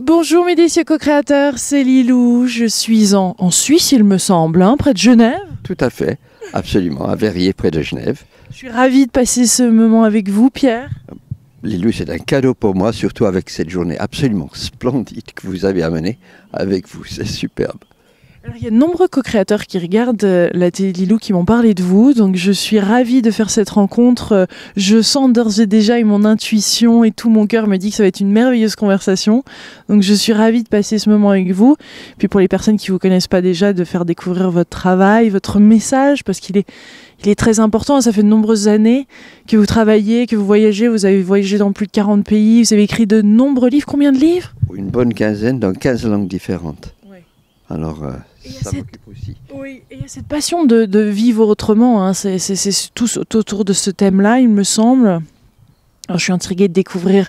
Bonjour mes délicieux co-créateurs, c'est Lilou. Je suis en Suisse, il me semble, hein, près de Genève. Tout à fait, absolument, à Verrier, près de Genève. Je suis ravie de passer ce moment avec vous, Pierre. Lilou, c'est un cadeau pour moi, surtout avec cette journée absolument splendide que vous avez amenée avec vous. C'est superbe. Alors, il y a de nombreux co-créateurs qui regardent la télé Lilou qui m'ont parlé de vous, donc je suis ravie de faire cette rencontre. Je sens d'ores et déjà, et mon intuition et tout mon cœur me dit que ça va être une merveilleuse conversation. Donc je suis ravie de passer ce moment avec vous. Puis pour les personnes qui ne vous connaissent pas déjà, de faire découvrir votre travail, votre message, parce qu'il est très important. Ça fait de nombreuses années que vous travaillez, que vous voyagez. Vous avez voyagé dans plus de 40 pays. Vous avez écrit de nombreux livres. Combien de livres? Une bonne quinzaine dans 15 langues différentes. Ouais. Alors, ça m'occupe aussi. Oui, et il y a cette passion de vivre autrement. Hein. C'est tout autour de ce thème-là, il me semble. Alors, je suis intriguée de découvrir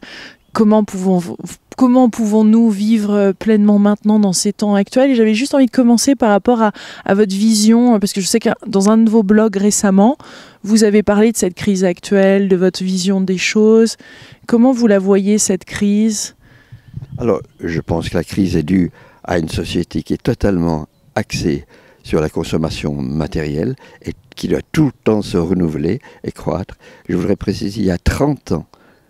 comment pouvons-nous vivre pleinement maintenant dans ces temps actuels. Et j'avais juste envie de commencer par rapport à votre vision, parce que je sais que dans un de vos blogs récemment, vous avez parlé de cette crise actuelle, de votre vision des choses. Comment vous la voyez, cette crise? Alors, je pense que la crise est due à une société qui est totalement axée sur la consommation matérielle et qui doit tout le temps se renouveler et croître. Je voudrais préciser, il y a 30 ans,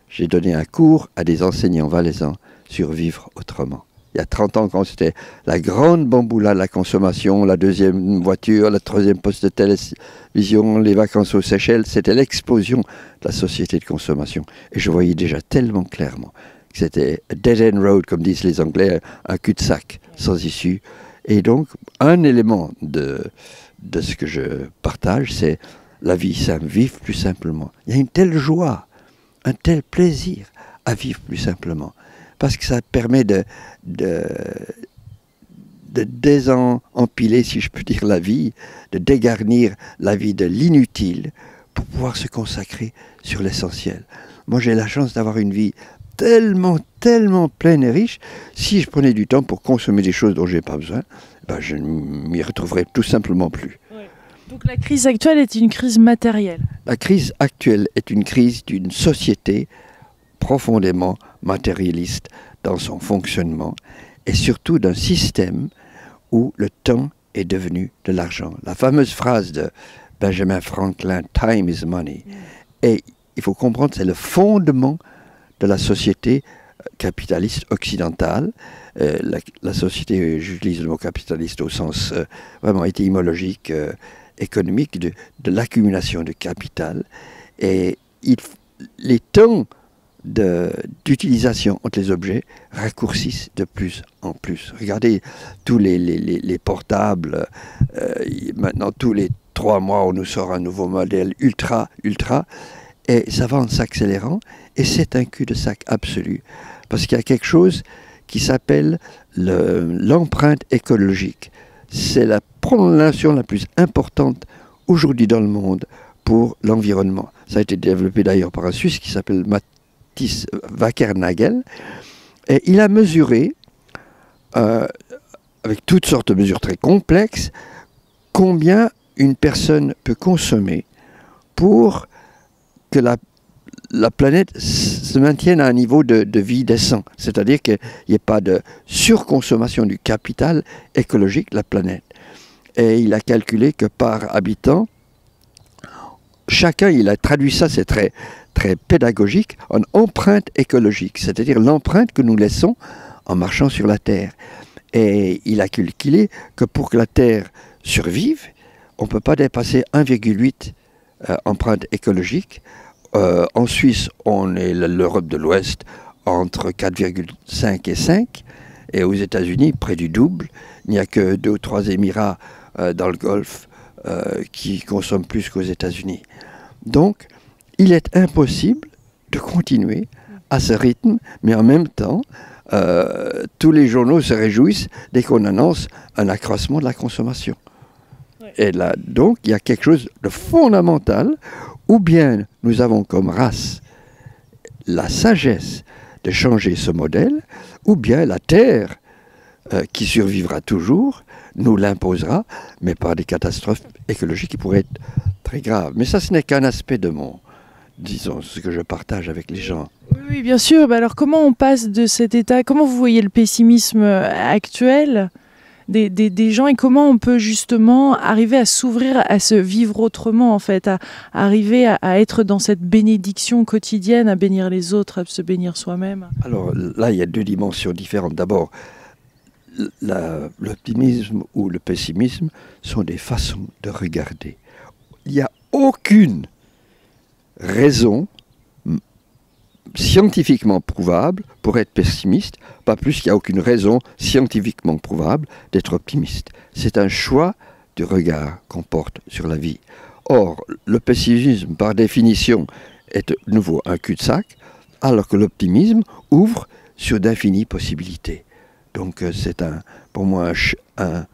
j'ai donné un cours à des enseignants valaisans sur vivre autrement. Il y a 30 ans, quand c'était la grande bamboula de la consommation, la deuxième voiture, le troisième poste de télévision, les vacances aux Seychelles, c'était l'explosion de la société de consommation. Et je voyais déjà tellement clairement que c'était a dead-end road, comme disent les Anglais, un cul-de-sac sans issue. Et donc, un élément de ce que je partage, c'est la vie simple, vivre plus simplement. Il y a une telle joie, un tel plaisir à vivre plus simplement. Parce que ça permet de désempiler, si je peux dire, la vie, de dégarnir la vie de l'inutile pour pouvoir se consacrer sur l'essentiel. Moi, j'ai la chance d'avoir une vie tellement pleine et riche. Si je prenais du temps pour consommer des choses dont je n'ai pas besoin, ben je ne m'y retrouverais tout simplement plus. Ouais. Donc la crise actuelle est une crise matérielle. La crise actuelle est une crise d'une société profondément matérialiste dans son fonctionnement et surtout d'un système où le temps est devenu de l'argent. La fameuse phrase de Benjamin Franklin, « Time is money ». Et il faut comprendre, c'est le fondement de la société capitaliste occidentale. La société, j'utilise le mot capitaliste au sens vraiment étymologique, économique, de l'accumulation de capital. Et les temps d'utilisation entre les objets raccourcissent de plus en plus. Regardez tous les portables, maintenant tous les 3 mois on nous sort un nouveau modèle ultra, et ça va en s'accélérant, et c'est un cul-de-sac absolu, parce qu'il y a quelque chose qui s'appelle l'empreinte écologique. C'est la prolongation la plus importante aujourd'hui dans le monde pour l'environnement. Ça a été développé d'ailleurs par un Suisse qui s'appelle Mathis Wackernagel, et il a mesuré, avec toutes sortes de mesures très complexes, combien une personne peut consommer pour que la planète se maintienne à un niveau de vie décent. C'est-à-dire qu'il n'y ait pas de surconsommation du capital écologique de la planète. Et il a calculé que par habitant, chacun, il a traduit ça, c'est très pédagogique, en empreinte écologique, c'est-à-dire l'empreinte que nous laissons en marchant sur la Terre. Et il a calculé que pour que la Terre survive, on ne peut pas dépasser 1,8 empreinte écologique. En Suisse, on est l'Europe de l'Ouest entre 4,5 et 5. Et aux États-Unis, près du double. Il n'y a que 2 ou 3 Émirats dans le Golfe qui consomment plus qu'aux États-Unis. Donc, il est impossible de continuer à ce rythme, mais en même temps, tous les journaux se réjouissent dès qu'on annonce un accroissement de la consommation. Et là, donc, il y a quelque chose de fondamental, ou bien nous avons comme race la sagesse de changer ce modèle, ou bien la Terre, qui survivra toujours, nous l'imposera, mais par des catastrophes écologiques qui pourraient être très graves. Mais ça, ce n'est qu'un aspect de disons, ce que je partage avec les gens. Oui, Oui, bien sûr. Bah alors, comment on passe de cet état, comment vous voyez le pessimisme actuel des gens et comment on peut justement arriver à s'ouvrir à se vivre autrement, en fait, à arriver à être dans cette bénédiction quotidienne, à bénir les autres, à se bénir soi-même? Alors là, il y a deux dimensions différentes. D'abord, l'optimisme ou le pessimisme sont des façons de regarder. Il n'y a aucune raison scientifiquement prouvable pour être pessimiste, pas plus qu'il n'y a aucune raison scientifiquement prouvable d'être optimiste. C'est un choix du regard qu'on porte sur la vie. Or, le pessimisme, par définition, est de nouveau un cul-de-sac, alors que l'optimisme ouvre sur d'infinies possibilités. Donc c'est pour moi un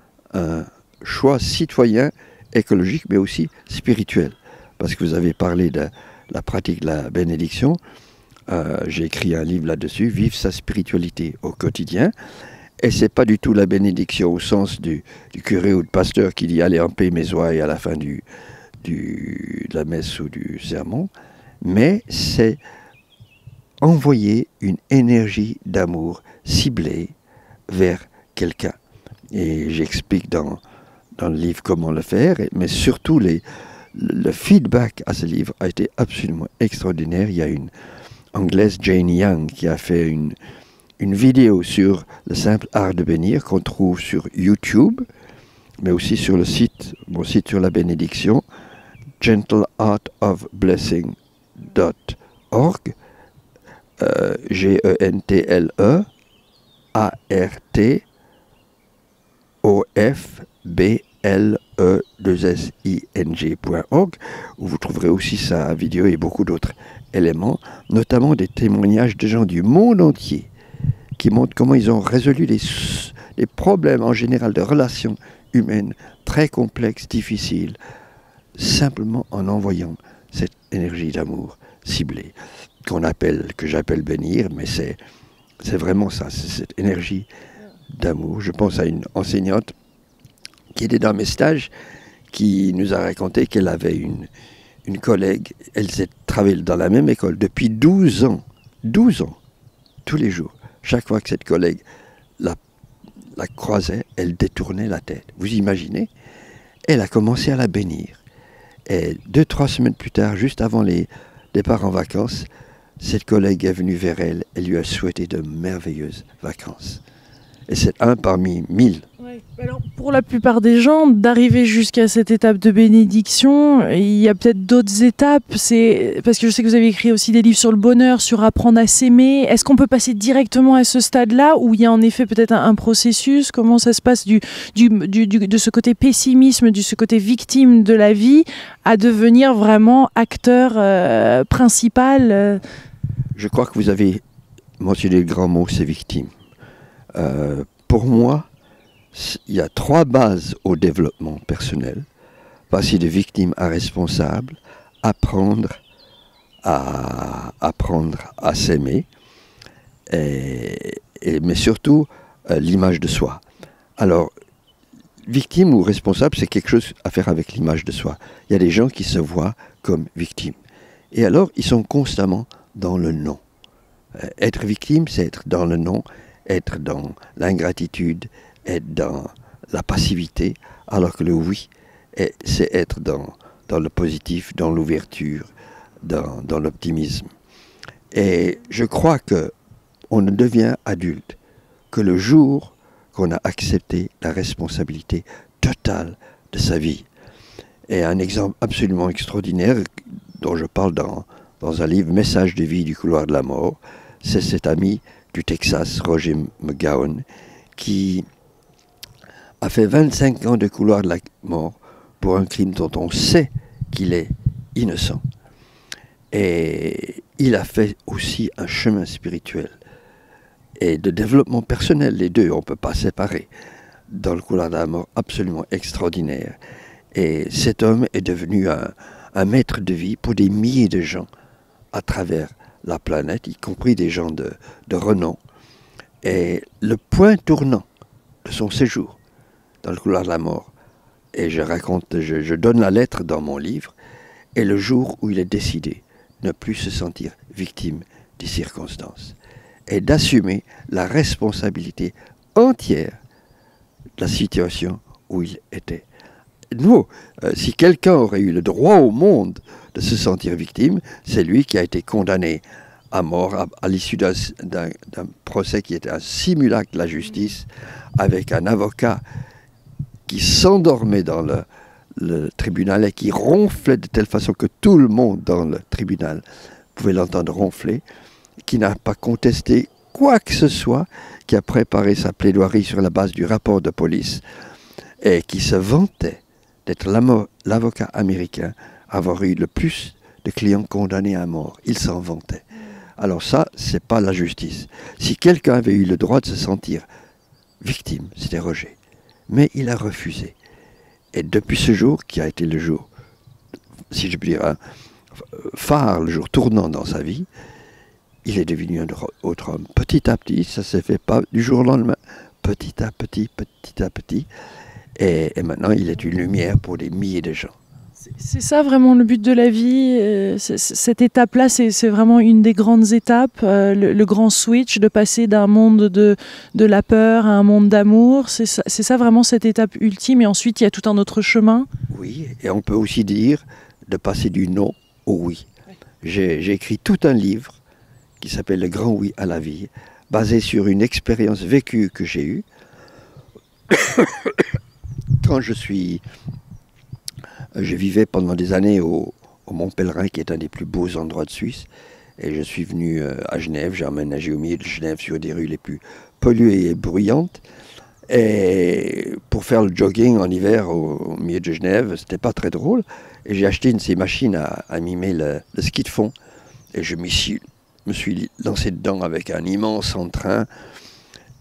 choix citoyen, écologique, mais aussi spirituel. Parce que vous avez parlé de la pratique de la bénédiction. J'ai écrit un livre là-dessus, Vivre sa spiritualité au quotidien. Et c'est pas du tout la bénédiction au sens du curé ou du pasteur qui dit « Allez en paix mes ouailles » à la fin de la messe ou du sermon, mais c'est envoyer une énergie d'amour ciblée vers quelqu'un. Et j'explique dans le livre comment le faire, mais surtout le feedback à ce livre a été absolument extraordinaire. Il y a une Anglaise, Jane Young, qui a fait une vidéo sur le simple art de bénir qu'on trouve sur YouTube, mais aussi sur mon site sur la bénédiction, gentleartofblessing.org, GentleArtofblessing.org, où vous trouverez aussi sa vidéo et beaucoup d'autres éléments, notamment des témoignages de gens du monde entier qui montrent comment ils ont résolu des problèmes en général de relations humaines très complexes, difficiles, simplement en envoyant cette énergie d'amour ciblée, que j'appelle bénir, mais c'est vraiment ça, c'est cette énergie d'amour. Je pense à une enseignante qui était dans mes stages, qui nous a raconté qu'elle avait une collègue, elle s'est travaillée dans la même école depuis 12 ans, tous les jours. Chaque fois que cette collègue la croisait, elle détournait la tête. Vous imaginez? Elle a commencé à la bénir. Et 2-3 semaines plus tard, juste avant les départs en vacances, cette collègue est venue vers elle et lui a souhaité de merveilleuses vacances. Et c'est un parmi 1000. Ouais. Alors, pour la plupart des gens, d'arriver jusqu'à cette étape de bénédiction, il y a peut-être d'autres étapes. C'est parce que je sais que vous avez écrit aussi des livres sur le bonheur, sur apprendre à s'aimer. Est-ce qu'on peut passer directement à ce stade-là où il y a en effet peut-être un processus? Comment ça se passe de ce côté pessimisme, de ce côté victime de la vie, à devenir vraiment acteur principal? Je crois que vous avez mentionné le grand mot, c'est victime. Pour moi, il y a 3 bases au développement personnel. Passer de victime à responsable, apprendre à s'aimer, mais surtout l'image de soi. Alors, victime ou responsable, c'est quelque chose à faire avec l'image de soi. Il y a des gens qui se voient comme victimes. Et alors, ils sont constamment dans le non. Être victime, c'est être dans le non, être dans l'ingratitude, être dans la passivité, alors que le oui, c'est être dans le positif, dans l'ouverture, dans l'optimisme. Et je crois qu'on ne devient adulte que le jour qu'on a accepté la responsabilité totale de sa vie. Et un exemple absolument extraordinaire, dont je parle dans un livre, Message de vie du couloir de la mort, c'est cet ami du Texas, Roger McGowan, qui a fait 25 ans de couloir de la mort pour un crime dont on sait qu'il est innocent. Et il a fait aussi un chemin spirituel et de développement personnel, les deux, on ne peut pas séparer, dans le couloir de la mort absolument extraordinaire. Et cet homme est devenu un maître de vie pour des milliers de gens à travers la planète, y compris des gens de renom. Et le point tournant de son séjour dans le couloir de la mort, et je donne la lettre dans mon livre, est le jour où il est décidé de ne plus se sentir victime, des circonstances et d'assumer la responsabilité entière de la situation où il était. Nous, si quelqu'un aurait eu le droit au monde de se sentir victime, c'est lui qui a été condamné à mort à l'issue d'un procès qui était un simulacre de la justice, avec un avocat qui s'endormait dans le tribunal et qui ronflait de telle façon que tout le monde dans le tribunal pouvait l'entendre ronfler, qui n'a pas contesté quoi que ce soit, qui a préparé sa plaidoirie sur la base du rapport de police et qui se vantait d'être l'avocat américain à avoir eu le plus de clients condamnés à mort. Il s'en vantait. Alors ça, c'est pas la justice. Si quelqu'un avait eu le droit de se sentir victime, c'était Roger. Mais il a refusé. Et depuis ce jour, qui a été le jour, si je puis dire, un phare, le jour tournant dans sa vie, il est devenu un autre homme. Petit à petit, ça ne s'est fait pas du jour au lendemain, petit à petit, petit à petit. Et maintenant, il est une lumière pour des milliers de gens. C'est ça vraiment le but de la vie. Cette étape-là, c'est vraiment une des grandes étapes, le grand switch de passer d'un monde de la peur à un monde d'amour. C'est ça vraiment cette étape ultime. Et ensuite, il y a tout un autre chemin. Oui, et on peut aussi dire de passer du non au oui. J'ai écrit tout un livre qui s'appelle Le Grand Oui à la vie, basé sur une expérience vécue que j'ai eue. Quand je vivais pendant des années au Mont Pèlerin, qui est un des plus beaux endroits de Suisse, et je suis venu à Genève, j'ai emménagé au milieu de Genève sur des rues les plus polluées et bruyantes, et pour faire le jogging en hiver au milieu de Genève, c'était pas très drôle, et j'ai acheté une de ces machines à mimer le ski de fond, et je me suis lancé dedans avec un immense entrain,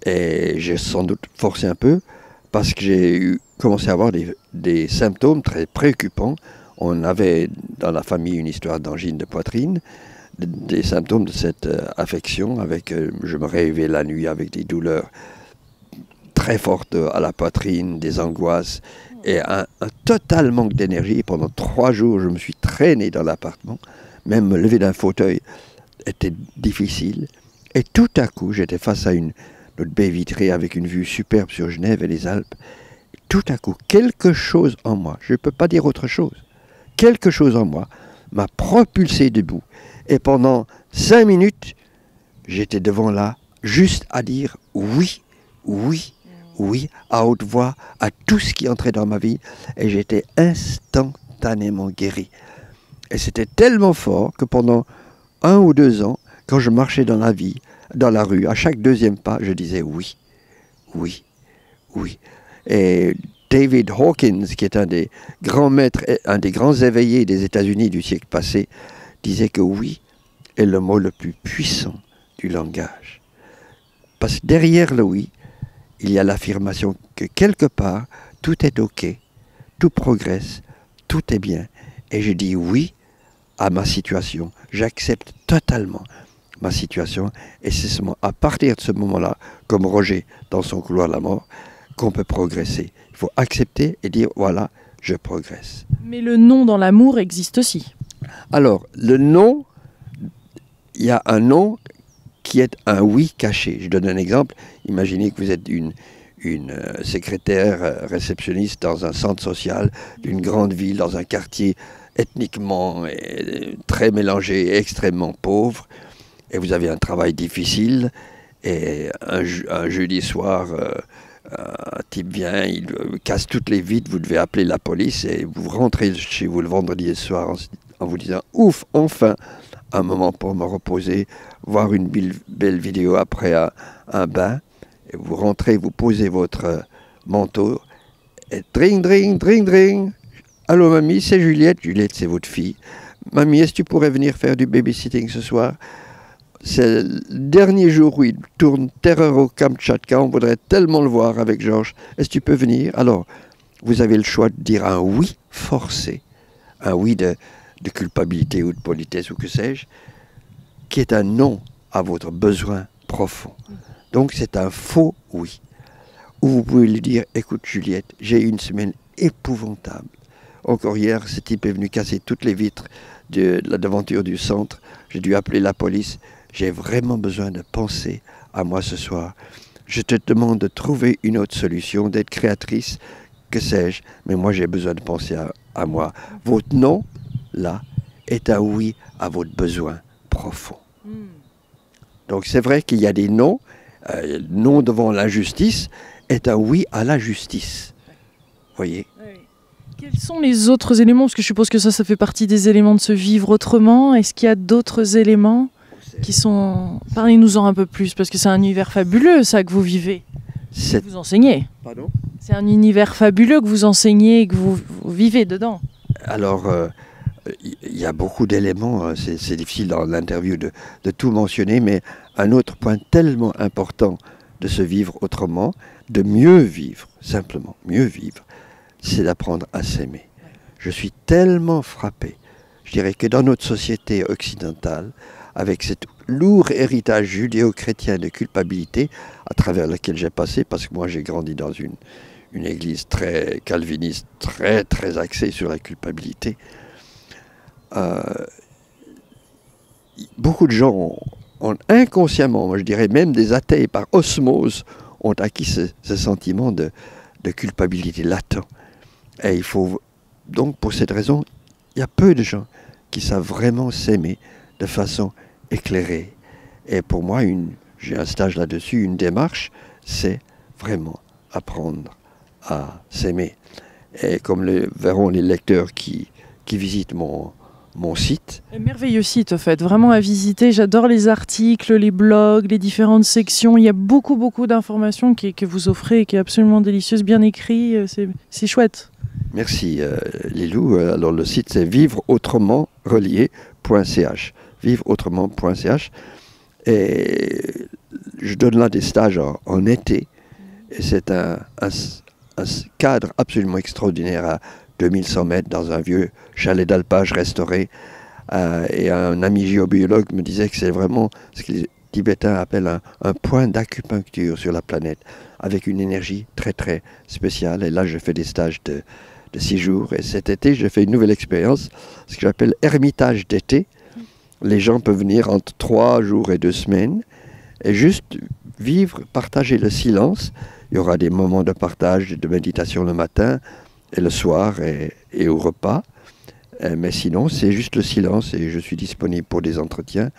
et j'ai sans doute forcé un peu, parce que j'ai commencé à avoir des symptômes très préoccupants. On avait dans la famille une histoire d'angine de poitrine, des symptômes de cette affection, je me réveillais la nuit avec des douleurs très fortes à la poitrine, des angoisses et un total manque d'énergie. Pendant 3 jours, je me suis traîné dans l'appartement. Même me lever d'un fauteuil était difficile. Et tout à coup, j'étais face à notre baie vitrée avec une vue superbe sur Genève et les Alpes. Et tout à coup, quelque chose en moi, je ne peux pas dire autre chose, quelque chose en moi m'a propulsé debout. Et pendant 5 minutes, j'étais devant là, juste à dire oui, oui, oui, à haute voix, à tout ce qui entrait dans ma vie. Et j'étais instantanément guéri. Et c'était tellement fort que pendant 1 ou 2 ans, quand je marchais dans la rue, à chaque 2e pas, je disais oui, oui, oui. Et David Hawkins, qui est un des grands maîtres, un des grands éveillés des États-Unis du siècle passé, disait que oui est le mot le plus puissant du langage. Parce que derrière le oui, il y a l'affirmation que quelque part, tout est OK, tout progresse, tout est bien. Et je dis oui à ma situation. J'accepte totalement ma situation. Et c'est seulement à partir de ce moment-là, comme Roger dans son couloir de la mort, qu'on peut progresser. Il faut accepter et dire, voilà, je progresse. Mais le non dans l'amour existe aussi. Alors, le non, il y a un non qui est un oui caché. Je donne un exemple. Imaginez que vous êtes une secrétaire réceptionniste dans un centre social d'une grande ville, dans un quartier ethniquement très mélangé, extrêmement pauvre, et vous avez un travail difficile, et un jeudi soir, un type vient, il casse toutes les vitres, vous devez appeler la police, et vous rentrez chez vous le vendredi soir en vous disant « Ouf, enfin, un moment pour me reposer, voir une belle vidéo après un bain », et vous rentrez, vous posez votre manteau, et dring, dring, dring, dring. Allô mamie, c'est Juliette. Juliette, c'est votre fille. Mamie, est-ce que tu pourrais venir faire du babysitting ce soir? C'est le dernier jour où il tourne Terreur au Kamtchatka. On voudrait tellement le voir avec Georges. Est-ce que tu peux venir? Alors, vous avez le choix de dire un oui forcé, un oui de culpabilité ou de politesse ou que sais-je, qui est un non à votre besoin profond. Donc, c'est un faux oui. Ou vous pouvez lui dire, écoute Juliette, j'ai eu une semaine épouvantable. Encore hier, ce type est venu casser toutes les vitres de la devanture du centre. J'ai dû appeler la police. j'ai vraiment besoin de penser à moi ce soir. Je te demande de trouver une autre solution, d'être créatrice, que sais-je, mais moi j'ai besoin de penser à moi. Votre non, là, est un oui à votre besoin profond. Donc c'est vrai qu'il y a des non, non devant l'injustice est un oui à la justice. Voyez? Quels sont les autres éléments? Parce que je suppose que ça fait partie des éléments de se vivre autrement. Est-ce qu'il y a d'autres éléments qui sont... Parlez-nous-en un peu plus, parce que c'est un univers fabuleux, ça, que vous vivez. Que vous enseignez. Pardon? C'est un univers fabuleux que vous enseignez et que vous vivez dedans. Alors, il y a beaucoup d'éléments, c'est difficile dans l'interview de tout mentionner, mais un autre point tellement important de se vivre autrement, de mieux vivre, simplement, mieux vivre, c'est d'apprendre à s'aimer. Je suis tellement frappé, je dirais que dans notre société occidentale, avec cet lourd héritage judéo-chrétien de culpabilité à travers lequel j'ai passé, parce que moi j'ai grandi dans une église très calviniste, très axée sur la culpabilité. Beaucoup de gens ont inconsciemment, moi je dirais même des athées par osmose, ont acquis ce sentiment de culpabilité latent. Et il faut donc, pour cette raison, il y a peu de gens qui savent vraiment s'aimer de façon éclairée. Et pour moi, j'ai un stage là-dessus, une démarche, c'est vraiment apprendre à s'aimer. Et comme le verront les lecteurs qui visitent mon site. Un merveilleux site, en fait, vraiment à visiter. J'adore les articles, les blogs, les différentes sections. Il y a beaucoup d'informations que vous offrez et qui est absolument délicieuse, bien écrit. C'est chouette. Merci Lilou. Alors le site c'est vivreautrementrelié.ch. Vivreautrement.ch. Et je donne là des stages en été. Et c'est un cadre absolument extraordinaire à 2100 mètres dans un vieux chalet d'alpage restauré. Et un ami géobiologue me disait que c'est vraiment ce que les Tibétains appellent un point d'acupuncture sur la planète, avec une énergie très spéciale. Et là, je fais des stages de 6 jours. Et cet été, j'ai fait une nouvelle expérience, ce que j'appelle ermitage d'été. Les gens peuvent venir entre 3 jours et 2 semaines et juste vivre, partager le silence. Il y aura des moments de partage, de méditation le matin et le soir et au repas. Mais sinon, c'est juste le silence et je suis disponible pour des entretiens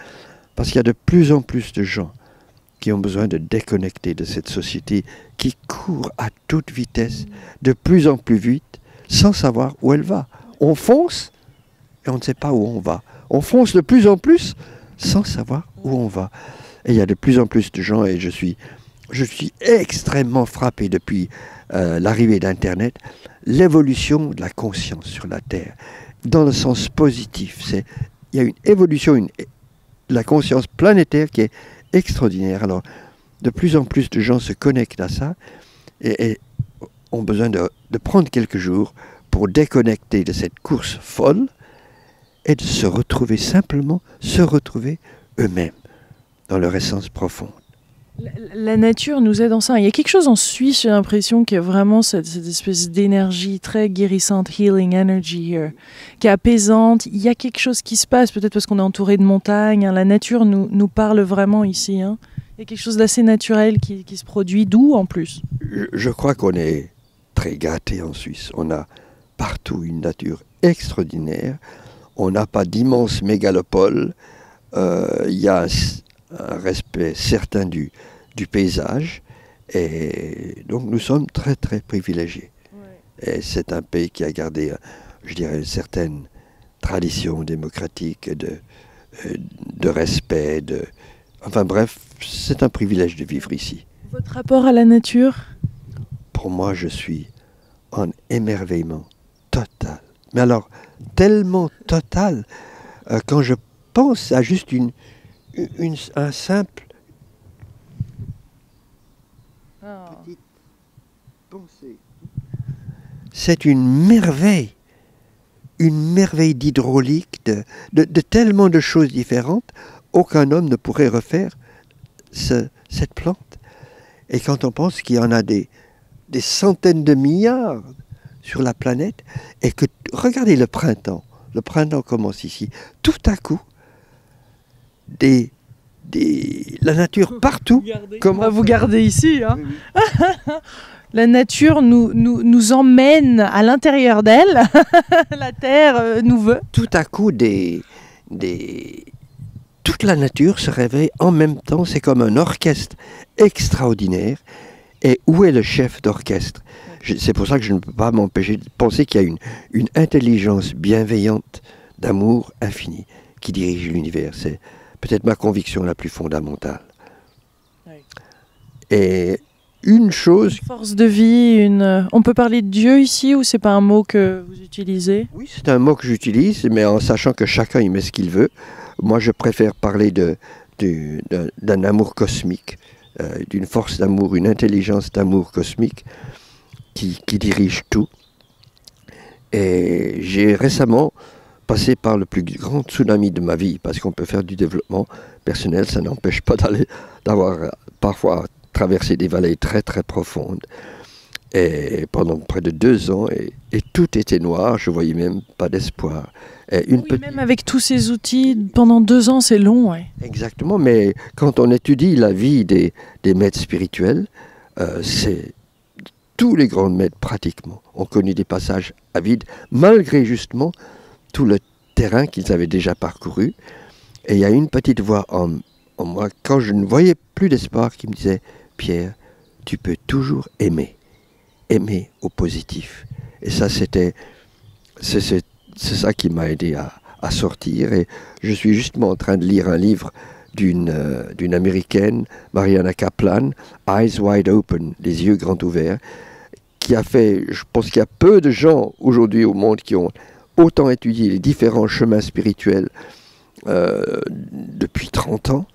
parce qu'il y a de plus en plus de gens qui ont besoin de déconnecter de cette société qui court à toute vitesse, de plus en plus vite, sans savoir où elle va. On fonce et on ne sait pas où on va. On fonce de plus en plus sans savoir où on va. Et il y a de plus en plus de gens et je suis extrêmement frappé depuis l'arrivée d'Internet, l'évolution de la conscience sur la Terre, dans le sens positif. Il y a une évolution de la conscience planétaire qui est extraordinaire. Alors, de plus en plus de gens se connectent à ça et ont besoin de prendre quelques jours pour déconnecter de cette course folle et de se retrouver simplement, se retrouver eux-mêmes dans leur essence profonde. La nature nous aide en ça. Il y a quelque chose en Suisse, j'ai l'impression, qui a vraiment cette espèce d'énergie très guérissante, healing energy, qui est apaisante. Il y a quelque chose qui se passe, peut-être parce qu'on est entouré de montagnes. Hein. La nature nous parle vraiment ici. Hein. Il y a quelque chose d'assez naturel qui se produit, doux en plus. Je crois qu'on est très gâtés en Suisse. On a partout une nature extraordinaire. On n'a pas d'immenses mégalopoles. Il y a un respect certain du paysage et donc nous sommes très privilégiés. Ouais. Et c'est un pays qui a gardé, je dirais, une certaine tradition démocratique de respect, enfin bref, c'est un privilège de vivre ici. Votre rapport à la nature? Pour moi, je suis en émerveillement total. Mais alors, tellement total, quand je pense à juste un simple petite pensée. C'est une merveille d'hydraulique, de tellement de choses différentes. Aucun homme ne pourrait refaire cette plante. Et quand on pense qu'il y en a des centaines de milliards sur la planète, et que, regardez le printemps commence ici, tout à coup, des la nature partout. On va vous garder ici. Hein. La nature nous emmène à l'intérieur d'elle. La terre nous veut. Tout à coup, toute la nature se réveille en même temps. C'est comme un orchestre extraordinaire. Et où est le chef d'orchestre? C'est pour ça que je ne peux pas m'empêcher de penser qu'il y a une intelligence bienveillante d'amour infini qui dirige l'univers. C'est peut-être ma conviction la plus fondamentale. Oui. Et une chose... Une force de vie, on peut parler de Dieu ici ou c'est pas un mot que vous utilisez? Oui, c'est un mot que j'utilise, mais en sachant que chacun y met ce qu'il veut. Moi, je préfère parler d'un amour cosmique, d'une force d'amour, une intelligence d'amour cosmique qui dirige tout. Et j'ai récemment passé par le plus grand tsunami de ma vie, parce qu'on peut faire du développement personnel, ça n'empêche pas d'avoir parfois traversé des vallées très très profondes. Et pendant près de 2 ans, et tout était noir, je voyais même pas d'espoir. Même avec tous ces outils, pendant 2 ans, c'est long. Ouais. Exactement, mais quand on étudie la vie des maîtres spirituels, c'est tous les grands maîtres pratiquement ont connu des passages à vide, malgré justement tout le terrain qu'ils avaient déjà parcouru. Et il y a une petite voix en moi, quand je ne voyais plus d'espoir, qui me disait « Pierre, tu peux toujours aimer. Aimer au positif. » Et ça, c'est ça qui m'a aidé à sortir. Et je suis justement en train de lire un livre d'une américaine, Mariana Kaplan, Eyes Wide Open, les yeux grands ouverts, qui a fait, je pense qu'il y a peu de gens aujourd'hui au monde qui ont autant étudié les différents chemins spirituels depuis 30 ans.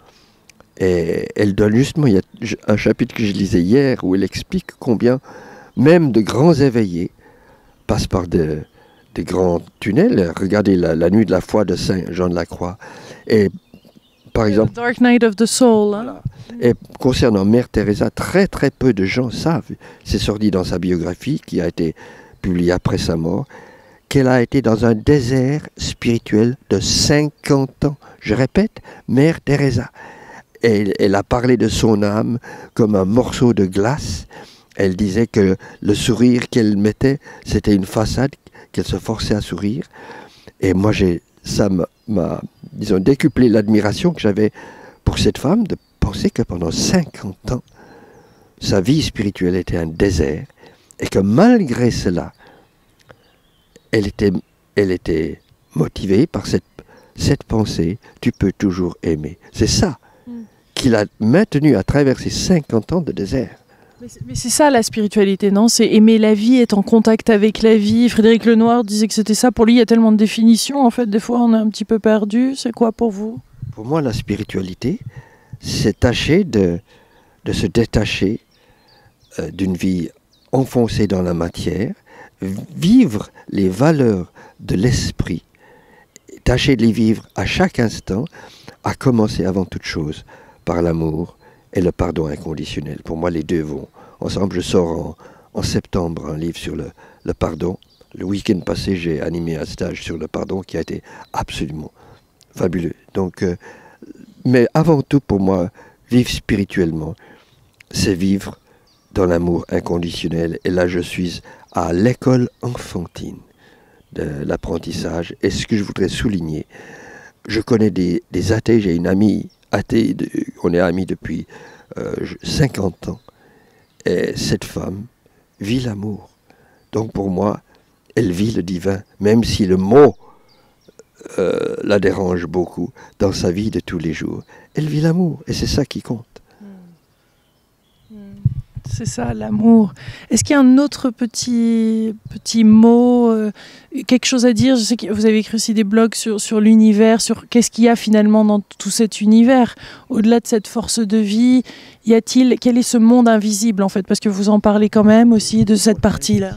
Et elle donne justement, il y a un chapitre que je lisais hier où elle explique combien même de grands éveillés passent par des grands tunnels. Regardez la nuit de la foi de Saint Jean de la Croix. Et par exemple, Dark Night of the Soul. Hein? Voilà. Et concernant Mère Teresa, très très peu de gens savent, c'est sorti dans sa biographie qui a été publiée après sa mort, qu'elle a été dans un désert spirituel de 50 ans. Je répète, Mère Teresa. Et elle a parlé de son âme comme un morceau de glace. Elle disait que le sourire qu'elle mettait, c'était une façade, qu'elle se forçait à sourire. Et moi, ça m'a, disons, décuplé l'admiration que j'avais pour cette femme, de penser que pendant 50 ans, sa vie spirituelle était un désert, et que malgré cela, elle était motivée par cette pensée, tu peux toujours aimer. C'est ça qui l'a maintenue à travers ces 50 ans de désert. Mais c'est ça la spiritualité, non? C'est aimer la vie, être en contact avec la vie. Frédéric Lenoir disait que c'était ça. Pour lui, il y a tellement de définitions. En fait, des fois, on est un petit peu perdu. C'est quoi pour vous? Pour moi, la spiritualité, c'est tâcher de se détacher d'une vie enfoncée dans la matière, vivre les valeurs de l'esprit, tâcher de les vivre à chaque instant, à commencer avant toute chose par l'amour et le pardon inconditionnel. Pour moi, les deux vont ensemble. Je sors en septembre un livre sur le pardon. Le week-end passé, j'ai animé un stage sur le pardon qui a été absolument fabuleux. Donc, mais avant tout, pour moi, vivre spirituellement, c'est vivre dans l'amour inconditionnel. Et là, je suis à l'école enfantine de l'apprentissage. Et ce que je voudrais souligner, je connais des athées, j'ai une amie athée, on est amis depuis 50 ans. Et cette femme vit l'amour. Donc pour moi, elle vit le divin, même si le mot la dérange beaucoup dans sa vie de tous les jours. Elle vit l'amour, et c'est ça qui compte. C'est ça, l'amour. Est-ce qu'il y a un autre petit mot, quelque chose à dire? Je sais que vous avez écrit aussi des blogs sur l'univers, sur qu'est-ce qu'il y a finalement dans tout cet univers. Au-delà de cette force de vie, quel est ce monde invisible en fait? Parce que vous en parlez quand même aussi de cette partie-là.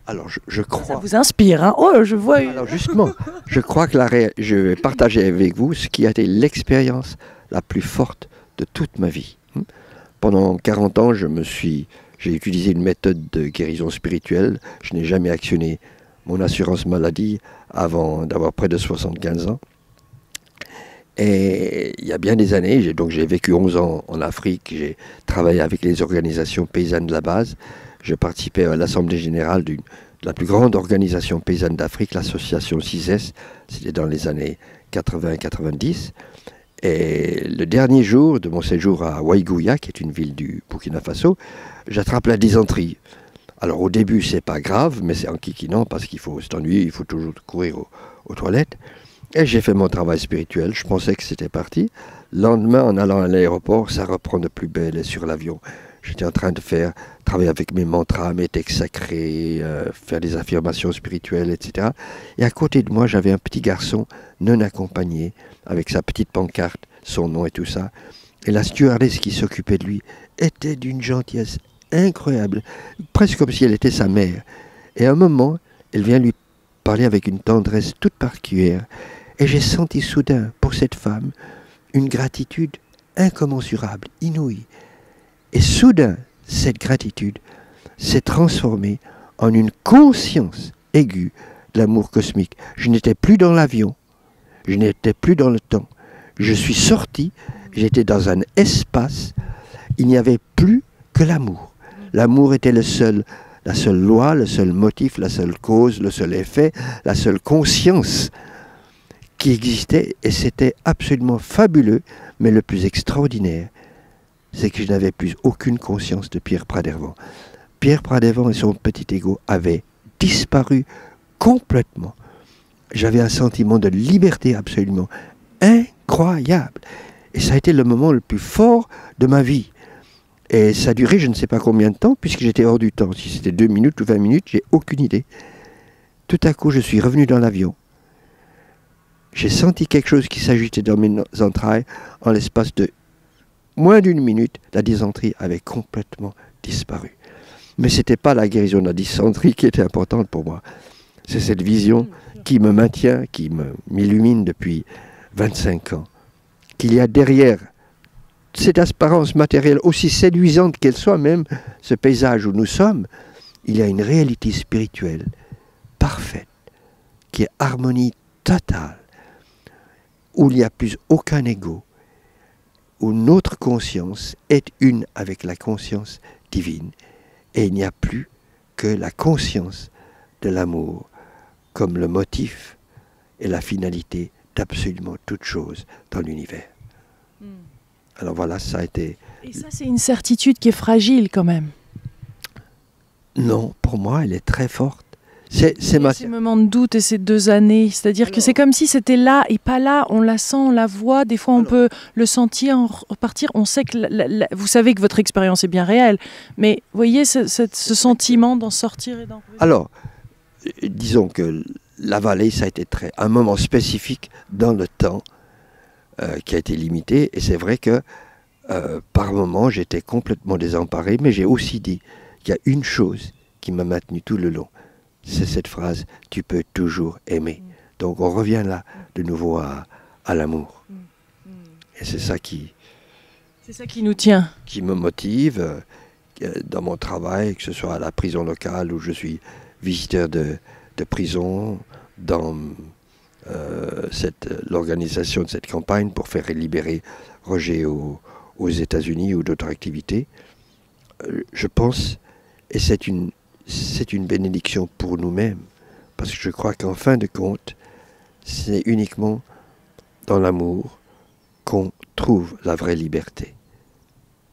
Alors, je crois... Ça vous inspire, hein? Oh, je vois... Alors justement, je crois que je vais partager avec vous ce qui a été l'expérience la plus forte de toute ma vie. Pendant 40 ans, j'ai utilisé une méthode de guérison spirituelle. Je n'ai jamais actionné mon assurance maladie avant d'avoir près de 75 ans. Et il y a bien des années, donc j'ai vécu 11 ans en Afrique, j'ai travaillé avec les organisations paysannes de la base, je participais à l'Assemblée générale de la plus grande organisation paysanne d'Afrique, l'association CISES, c'était dans les années 80-90. Et le dernier jour de mon séjour à Waïgouya, qui est une ville du Burkina Faso, j'attrape la dysenterie. Alors au début, c'est pas grave, mais c'est enquiquinant parce qu'il faut s'ennuyer, il faut toujours courir aux toilettes. Et j'ai fait mon travail spirituel, je pensais que c'était parti. Le lendemain, en allant à l'aéroport, ça reprend de plus belle et sur l'avion. J'étais en train de travailler avec mes mantras, mes textes sacrés, faire des affirmations spirituelles, etc. Et à côté de moi, j'avais un petit garçon non accompagné, avec sa petite pancarte, son nom et tout ça. Et la stewardess qui s'occupait de lui était d'une gentillesse incroyable, presque comme si elle était sa mère. Et à un moment, elle vient lui parler avec une tendresse toute particulière. Et j'ai senti soudain, pour cette femme, une gratitude incommensurable, inouïe. Et soudain, cette gratitude s'est transformée en une conscience aiguë de l'amour cosmique. Je n'étais plus dans l'avion, je n'étais plus dans le temps. Je suis sorti, j'étais dans un espace, il n'y avait plus que l'amour. L'amour était la seule loi, le seul motif, la seule cause, le seul effet, la seule conscience qui existait, et c'était absolument fabuleux, mais le plus extraordinaire, c'est que je n'avais plus aucune conscience de Pierre Pradervan. Pierre Pradervan et son petit ego avaient disparu complètement. J'avais un sentiment de liberté absolument incroyable. Et ça a été le moment le plus fort de ma vie. Et ça a duré je ne sais pas combien de temps, puisque j'étais hors du temps. Si c'était 2 minutes ou 20 minutes, j'ai aucune idée. Tout à coup, je suis revenu dans l'avion. J'ai senti quelque chose qui s'agitait dans mes entrailles. En l'espace de moins d'une minute, la dysenterie avait complètement disparu. Mais ce n'était pas la guérison de la dysenterie qui était importante pour moi. C'est cette vision qui me maintient, qui m'illumine depuis 25 ans. Qu'il y a derrière cette apparence matérielle, aussi séduisante qu'elle soit, même ce paysage où nous sommes, il y a une réalité spirituelle parfaite, qui est harmonie totale, où il n'y a plus aucun ego, où notre conscience est une avec la conscience divine, et il n'y a plus que la conscience de l'amour comme le motif et la finalité d'absolument toute chose dans l'univers. Alors voilà, ça a été... Et ça, c'est une certitude qui est fragile quand même. Non, pour moi, elle est très forte. C'est Ces moments de doute et ces 2 années, c'est-à-dire que c'est comme si c'était là et pas là, on la sent, on la voit, des fois on peut le sentir, repartir, on sait que, vous savez que votre expérience est bien réelle, mais voyez ce sentiment d'en sortir et d'en revenir. Alors, disons que la vallée, ça a été un moment spécifique dans le temps qui a été limité, et c'est vrai que par moments j'étais complètement désemparé, mais j'ai aussi dit qu'il y a une chose qui m'a maintenu tout le long. C'est cette phrase « tu peux toujours aimer ». Donc on revient là de nouveau à l'amour. Et c'est ça qui nous tient. Qui me motive dans mon travail, que ce soit à la prison locale où je suis visiteur de prison, dans l'organisation de cette campagne pour faire libérer Roger aux États-Unis ou d'autres activités. Je pense, et c'est une bénédiction pour nous-mêmes, parce que je crois qu'en fin de compte, c'est uniquement dans l'amour qu'on trouve la vraie liberté.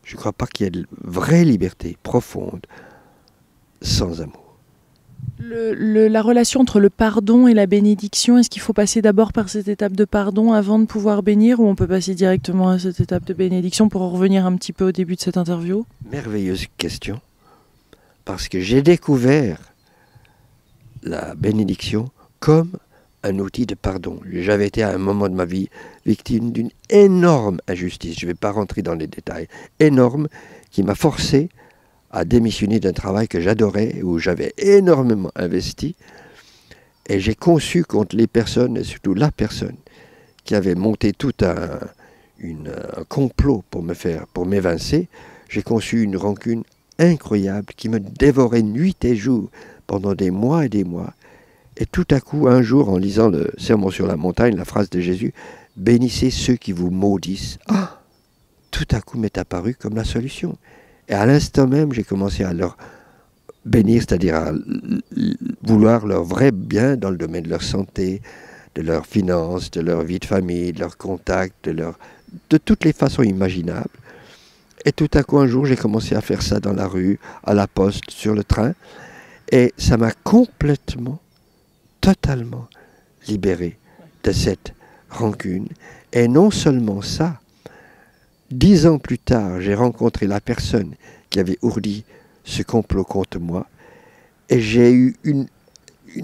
Je ne crois pas qu'il y ait de vraie liberté profonde sans amour. La relation entre le pardon et la bénédiction, est-ce qu'il faut passer d'abord par cette étape de pardon avant de pouvoir bénir, ou on peut passer directement à cette étape de bénédiction pour en revenir un petit peu au début de cette interview? Merveilleuse question. Parce que j'ai découvert la bénédiction comme un outil de pardon. J'avais été à un moment de ma vie victime d'une énorme injustice, je ne vais pas rentrer dans les détails, énorme, qui m'a forcé à démissionner d'un travail que j'adorais, où j'avais énormément investi, et j'ai conçu contre les personnes, et surtout la personne, qui avait monté tout un complot pour m'évincer, j'ai conçu une rancune incroyable qui me dévorait nuit et jour pendant des mois et des mois. Et tout à coup, un jour, en lisant le Sermon sur la montagne, la phrase de Jésus, bénissez ceux qui vous maudissent. Ah, tout à coup m'est apparu comme la solution. Et à l'instant même, j'ai commencé à leur bénir, c'est-à-dire à vouloir leur vrai bien dans le domaine de leur santé, de leurs finances, de leur vie de famille, de leurs contacts, de toutes les façons imaginables. Et tout à coup, un jour, j'ai commencé à faire ça dans la rue, à la poste, sur le train. Et ça m'a complètement, totalement libéré de cette rancune. Et non seulement ça, 10 ans plus tard, j'ai rencontré la personne qui avait ourdi ce complot contre moi. Et j'ai eu une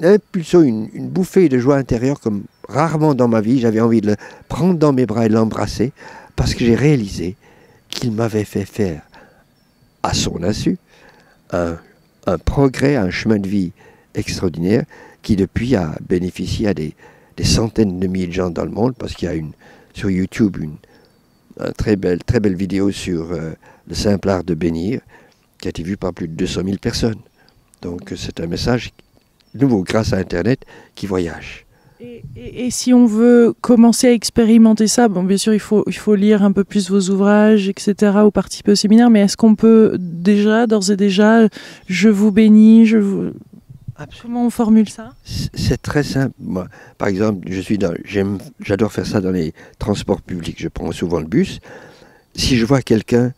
impulsion, une bouffée de joie intérieure comme rarement dans ma vie. J'avais envie de le prendre dans mes bras et de l'embrasser parce que j'ai réalisé qu'il m'avait fait faire, à son insu, un progrès, un chemin de vie extraordinaire qui depuis a bénéficié à des centaines de milliers de gens dans le monde parce qu'il y a sur YouTube une très belle vidéo sur le simple art de bénir qui a été vue par plus de 200 000 personnes. Donc c'est un message nouveau grâce à Internet qui voyage. Et si on veut commencer à expérimenter ça, bon, bien sûr, il faut lire un peu plus vos ouvrages, etc., ou participer au séminaire, mais est-ce qu'on peut déjà, d'ores et déjà, je vous bénis, Comment on formule ça? C'est très simple. Moi, par exemple, j'adore faire ça dans les transports publics. Je prends souvent le bus. Si je vois quelqu'un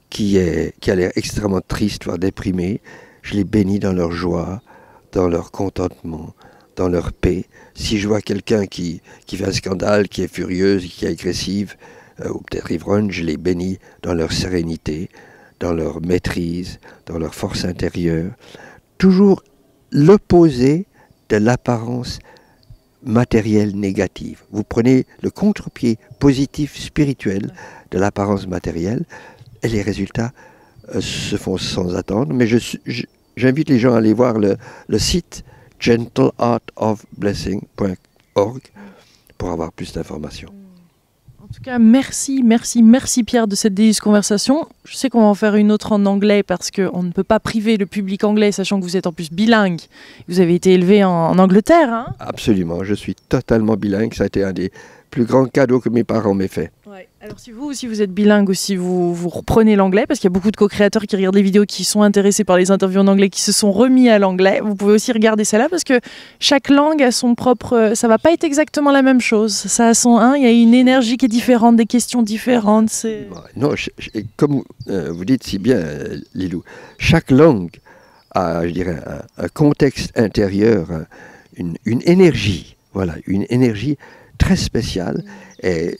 qui a l'air extrêmement triste, voire déprimé, je les bénis dans leur joie, dans leur contentement, dans leur paix. Si je vois quelqu'un qui fait un scandale, qui est furieuse, qui est agressive, ou peut-être ivrogne, je les bénis dans leur sérénité, dans leur maîtrise, dans leur force intérieure. Toujours l'opposé de l'apparence matérielle négative. Vous prenez le contre-pied positif spirituel de l'apparence matérielle et les résultats se font sans attendre. Mais j'invite les gens à aller voir le site gentleartofblessing.org pour avoir plus d'informations. En tout cas, merci Pierre de cette délicieuse conversation. Je sais qu'on va en faire une autre en anglais parce qu'on ne peut pas priver le public anglais, sachant que vous êtes en plus bilingue. Vous avez été élevé en Angleterre, hein? Absolument, je suis totalement bilingue. Ça a été un des plus grands cadeaux que mes parents m'aient fait. Ouais. Alors si vous êtes bilingue ou si vous reprenez l'anglais, parce qu'il y a beaucoup de co-créateurs qui regardent les vidéos qui sont intéressés par les interviews en anglais, qui se sont remis à l'anglais, vous pouvez aussi regarder celle-là parce que chaque langue a son propre... Ça va pas être exactement la même chose. Ça a il y a une énergie qui est différente, des questions différentes. Non, comme vous dites si bien, Lilou, chaque langue a, je dirais, un contexte intérieur, une énergie, voilà, une énergie très spéciale. Et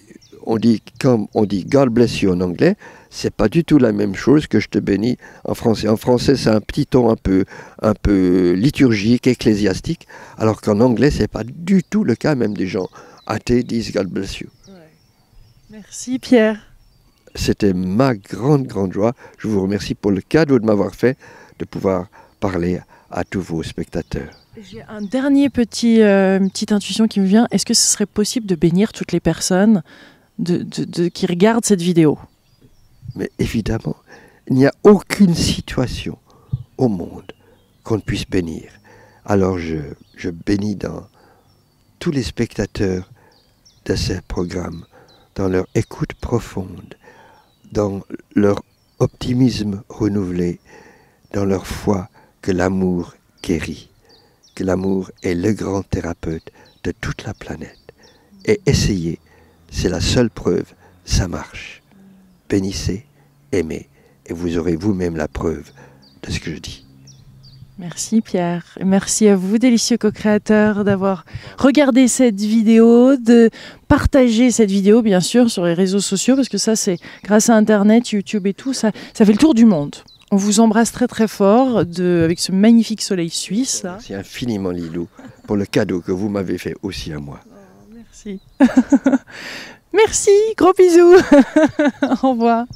comme on dit God bless you en anglais, c'est pas du tout la même chose que je te bénis en français. En français, c'est un petit ton un peu liturgique, ecclésiastique, alors qu'en anglais, c'est pas du tout le cas. Même des gens athées disent God bless you. Ouais. Merci Pierre. C'était ma grande joie. Je vous remercie pour le cadeau de m'avoir fait de pouvoir parler à tous vos spectateurs. J'ai un dernier petite intuition qui me vient. Est-ce que ce serait possible de bénir toutes les personnes qui regardent cette vidéo? Mais évidemment, il n'y a aucune situation au monde qu'on ne puisse bénir. Alors je bénis dans tous les spectateurs de ces programmes, dans leur écoute profonde, dans leur optimisme renouvelé, dans leur foi que l'amour guérit, que l'amour est le grand thérapeute de toute la planète. Et essayez, c'est la seule preuve, ça marche. Bénissez, aimez, et vous aurez vous-même la preuve de ce que je dis. Merci Pierre, et merci à vous, délicieux co-créateurs, d'avoir regardé cette vidéo, de partager cette vidéo, bien sûr, sur les réseaux sociaux, parce que ça, c'est grâce à Internet, YouTube et tout, ça fait le tour du monde. On vous embrasse très fort avec ce magnifique soleil suisse. Là. Merci infiniment Lilou pour le cadeau que vous m'avez fait aussi à moi. Oh, merci. Merci, gros bisous. Au revoir.